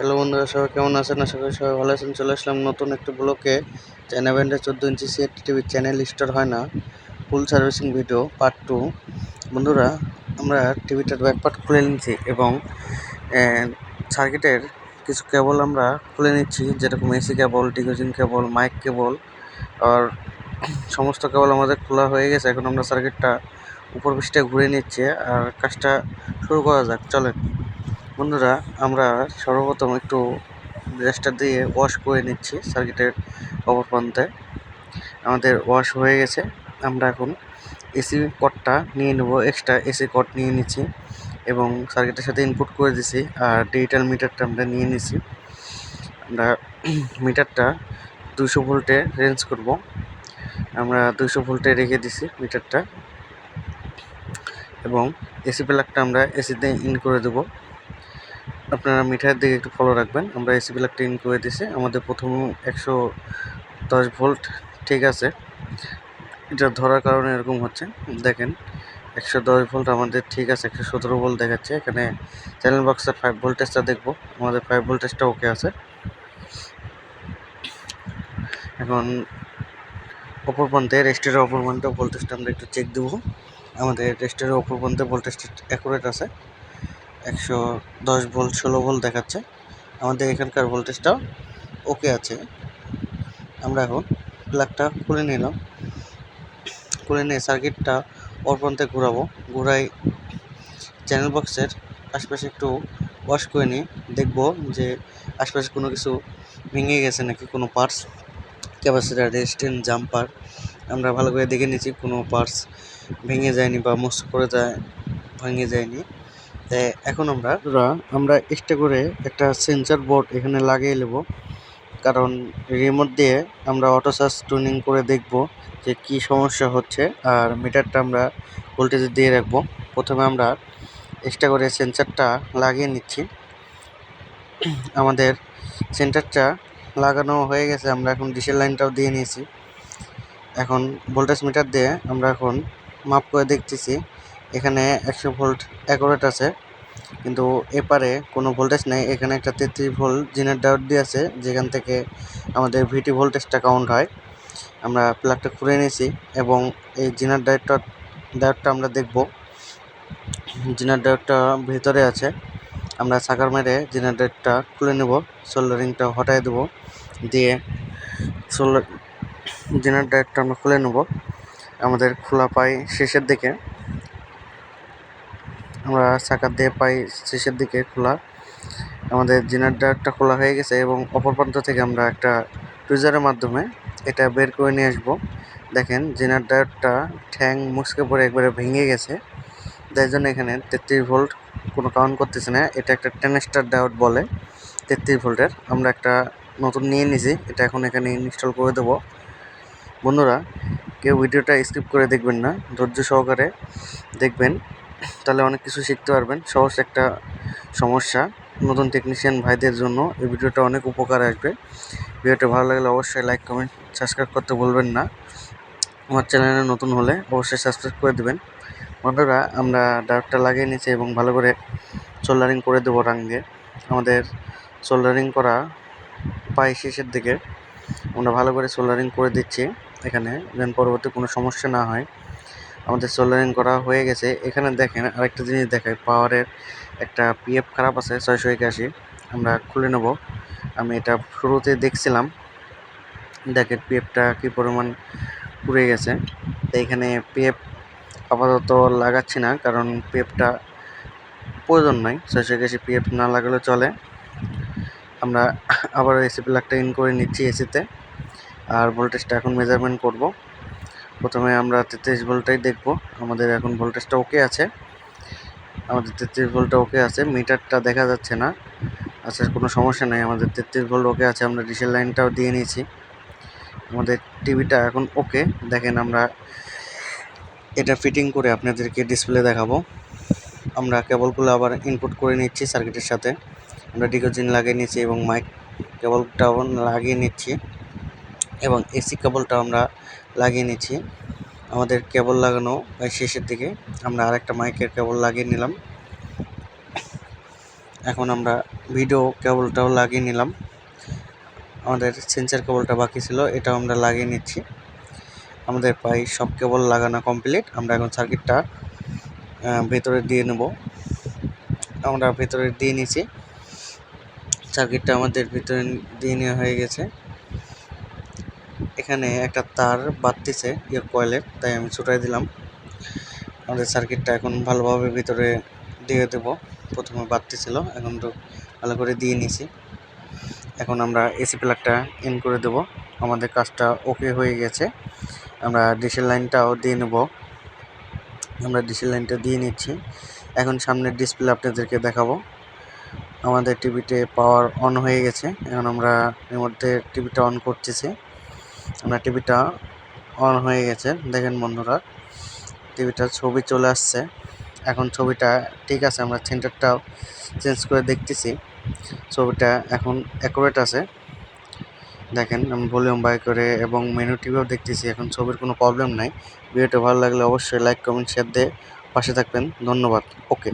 Hello বন্ধুরা, সবাই কেমন আছেন? আশা করি সবাই ভালো আছেন। চলে আসলাম নতুন একটি ব্লকে। চায়না ব্র্যান্ডের 14 ইঞ্চি সিআরটি টিভির চ্যানেল স্টার হয় না, ফুল সার্ভিসিং ভিডিও পার্ট 2। বন্ধুরা, আমরা টিভিটার ব্যাক পার্ট খুলে নিচ্ছি এবং সার্কিটের কিছু কেবল আমরা খুলে নিচ্ছি, যেরকম এসি কেবল, টিকোজিন কেবল, মাইক কেবল আর সমস্ত কেবল আমাদের খোলা হয়ে গেছে। এখন আমরা সার্কিটটা উপর পৃষ্ঠে ঘুরে নিচ্ছি আর কাজটা শুরু করা যাক। চলেন বন্ধুরা, আমরা সর্বপ্রথম একটু ব্রাশটা দিয়ে ওয়াশ করে নিচ্ছি সার্কিটের অপর প্রান্তে। আমাদের ওয়াশ হয়ে গেছে। আমরা এখন এসি কর্ডটা নিয়ে নেব, এক্সট্রা এসি কর্ড নিয়ে নিচ্ছি এবং সার্কিটের সাথে ইনপুট করে দিছি। আর ডিজিটাল মিটারটা আমরা নিয়ে নিছি। আমরা মিটারটা 200 ভোল্টে রেঞ্জ করব। আমরা 200 ভোল্টে রেখে দিছি মিটারটা এবং এসি প্লাগটা আমরা এসিতে ইন করে দেবো। আপনারা মিটারের দিকে একটু ফলো রাখবেন। আমরা এসি প্লাগটা ইন করে দিছি। আমাদের প্রথম 110 ভোল্ট ঠিক আছে। এটা ধরার কারণে এরকম হচ্ছে, দেখেন 110 ভোল্ট আমাদের ঠিক আছে। 117 ভোল্ট দেখাচ্ছে। এখানে চ্যানেল বক্সের 5 ভোল্টেজটা দেখবো, আমাদের 5 ভোল্টেজটা ওকে আছে। এখন অপর প্রান্তে রেজিস্টারের অপর প্রান্তে ভোল্টেজটা আমরা একটু চেক দেবো। আমাদের রেজিস্টারের অপর প্রান্তে ভোল্টেজটা অ্যাকুরেট আছে, 110 ভোল্ট 16 ভোল্ট দেখাচ্ছে। আমাদের এখানকার ভোল্টেজটা ওকে আছে। আমরা এখন প্লাগটা খুলে নিলাম। খুলে নিয়ে সার্কিটটা ওর প্রান্তে ঘোরাবো। ঘোরাই চ্যানেল বক্সের আশপাশে একটু ওয়াশ করে নিই, দেখবো যে আশপাশে কোনো কিছু ভেঙে গেছে নাকি, কোনো পার্টস, ক্যাপাসিটার, রেজিস্ট্যান্স, জাম্পার আমরা ভালো করে দেখে নিচ্ছি। কোনো পার্টস ভেঙে যায়নি বা মস্ত করে ভেঙে যায়নি। তাই এখন আমরা এক্সট্রা করে একটা সেন্সর বোর্ড এখানে লাগিয়ে নেব, কারণ রিমোট দিয়ে আমরা অটো চার্জ টিউনিং করে দেখব যে কি সমস্যা হচ্ছে। আর মিটারটা আমরা ভোল্টেজ দিয়ে রাখবো। প্রথমে আমরা এক্সট্রা করে সেন্সরটা লাগিয়ে নিচ্ছি। আমাদের সেন্সরটা লাগানো হয়ে গেছে। আমরা এখন ডিসেল লাইনটাও দিয়ে নিয়েছি। এখন ভোল্টেজ মিটার দিয়ে আমরা এখন মাপ করে দেখতেছি। এখানে 100 ভোল্ট অ্যাকুরেট আছে, কিন্তু এপারে কোনো ভোল্টেজ নেই। এখানে একটা 33 ভোল্ট জিনের ডায়োড দিয়ে আছে, যেখান থেকে আমাদের ভিটি ভোল্টেজটা কাউন্ট হয়। আমরা প্লাগটা খুলে নিয়েছি এবং এই জিনার ডায়োডটা আমরা দেখব। জিনার ডায়োডটা ভেতরে আছে। আমরা সাকার মেরে জিনার ডায়োডটা খুলে নেব, সোল্ডারিংটা হটাই দেবো, দিয়ে জিনার ডায়োডটা আমরা খুলে নেব। আমাদের খোলা পাই শেষের দিকে, আমরা সাকার দিয়ে পাই শেষের দিকে খোলা। আমাদের জিনার ডায়োডটা খোলা হয়ে গেছে এবং অপর প্রান্ত থেকে আমরা একটা টুইজারের মাধ্যমে এটা বের করে নিয়ে আসবো। দেখেন জিনার ডায়োডটা ঠ্যাং মুচকে পড়ে একবারে ভেঙে গেছে। তাই জন্য এখানে 33 ভোল্ট কোনো কাউন্ট করতেছে না। এটা একটা টেনেস্টার ডায়োড বলে, 33 ভোল্টের। আমরা একটা নতুন নিয়ে নিছি, এটা এখন এখানে ইনস্টল করে দেবো। বন্ধুরা, কেউ ভিডিওটা স্কিপ করে দেখবেন না, ধৈর্য সহকারে দেখবেন, তাহলে অনেক কিছু শিখতে পারবেন। সহজ একটা সমস্যা নতুন টেকনিশিয়ান ভাইদের জন্য এই ভিডিওটা অনেক উপকার আসবে। ভিডিওটা ভালো লাগলে অবশ্যই লাইক, কমেন্ট, সাবস্ক্রাইব করতে ভুলবেন না। আমার চ্যানেলে নতুন হলে অবশ্যই সাবস্ক্রাইব করে দেবেন। বন্ধুরা, আমরা ডায়োডটা লাগিয়ে নিয়েছি এবং ভালো করে সোল্ডারিং করে দেবো রাং দিয়ে। আমাদের সোল্ডারিং করা পাই শেষের দিকে। আমরা ভালো করে সোল্ডারিং করে দিচ্ছি এখানে, যেন পরবর্তী কোনো সমস্যা না হয়। আমাদের সোল্ডারিং করা হয়ে গেছে। এখানে দেখেন আরেকটা জিনিস দেখায়, পাওয়ারের একটা পিএফ খারাপ আছে 681। আমরা খুলে নেব। আমি এটা শুরুতে দেখছিলাম, দেখেন পিএফটা কী পরিমাণ পুড়ে গেছে। তো এখানে পিএফ আপাতত লাগাচ্ছি না, কারণ পিএফটা প্রয়োজন নাই। 681 পিএফ না লাগালে চলে। আমরা আবার এসি প্লাগটা ইন করে নিচ্ছি এসিতে। আর ভোল্টেজটা এখন মেজারমেন্ট করব। প্রথমে আমরা 33 ভোল্টটাই দেখব। আমাদের এখন ভোল্টেজটা ওকে আছে। আমাদের 33 ভোল্টটা ওকে আছে, মিটারটা দেখা যাচ্ছে না। আচ্ছা, কোনো সমস্যা নেই, আমাদের 33 ভোল্ট ওকে আছে। আমরা ডিসেল লাইনটাও দিয়ে নিয়েছি। আমাদের টিভিটা এখন ওকে। দেখেন আমরা এটা ফিটিং করে আপনাদেরকে ডিসপ্লে দেখাবো। আমরা কেবলগুলো আবার ইনপুট করে নিচ্ছি সার্কিটের সাথে। আমরা ডিকোজিন লাগিয়ে নিচ্ছি এবং মাইক কেবলটাও লাগিয়ে নিচ্ছি এবং এসি কেবলটাও আমরা লাগিয়ে নিচ্ছি। আমাদের কেবল লাগানো শেষের দিকে। আমরা আরেকটা মাইকের কেবল লাগিয়ে নিলাম। এখন আমরা ভিডিও কেবলটাও লাগিয়ে নিলাম। আমাদের সেন্সর কেবলটা বাকি ছিল, এটাও আমরা লাগিয়ে নিচ্ছি। আমাদের প্রায় সব কেবল লাগানো কমপ্লিট। আমরা এখন সার্কিটটা ভেতরে দিয়ে নেব। আমরা ভেতরে দিয়ে নিয়েছি, সার্কিটটা আমাদের ভিতরে দিয়ে নেওয়া হয়ে গেছে। এখানে একটা তার বাড়তিছে কয়েলের, তাই আমি ছুটাই দিলাম। আমাদের সার্কিটটা এখন ভালোভাবে ভিতরে দিয়ে দেব। প্রথমে বাড়তিছিল, এখন তো ভালো করে দিয়ে নিয়েছি। এখন আমরা এসি প্লাগটা ইন করে দেব। আমাদের কাজটা ওকে হয়ে গেছে। আমরা ডিসেল লাইনটাও দিয়ে নেব। আমরা ডিসেল লাইনটা দিয়ে নিচ্ছি। এখন সামনের ডিসপ্লে আপনাদেরকে দেখাবো। আমাদের টিভিতে পাওয়ার অন হয়ে গেছে। এখন আমরা এর মধ্যে টিভিটা অন করতেছি। আমরা টিভিটা অন হয়ে গেছে, দেখেন বন্ধুরা টিভিটার ছবি চলে আসছে। এখন ছবিটা ঠিক আছে, আমরা সেন্টারটাও চেঞ্জ করে দেখতেছি। ছবিটা এখন অ্যাকুরেট আছে, দেখেন আমি ভলিউম বাই করে এবং মেনু টিভিও দেখতেছি। এখন ছবির কোনো প্রবলেম নাই। ভিডিওটা ভালো লাগলে অবশ্যই লাইক কমেন্ট শেয়ার দিয়ে পাশে থাকবেন। ধন্যবাদ। ওকে।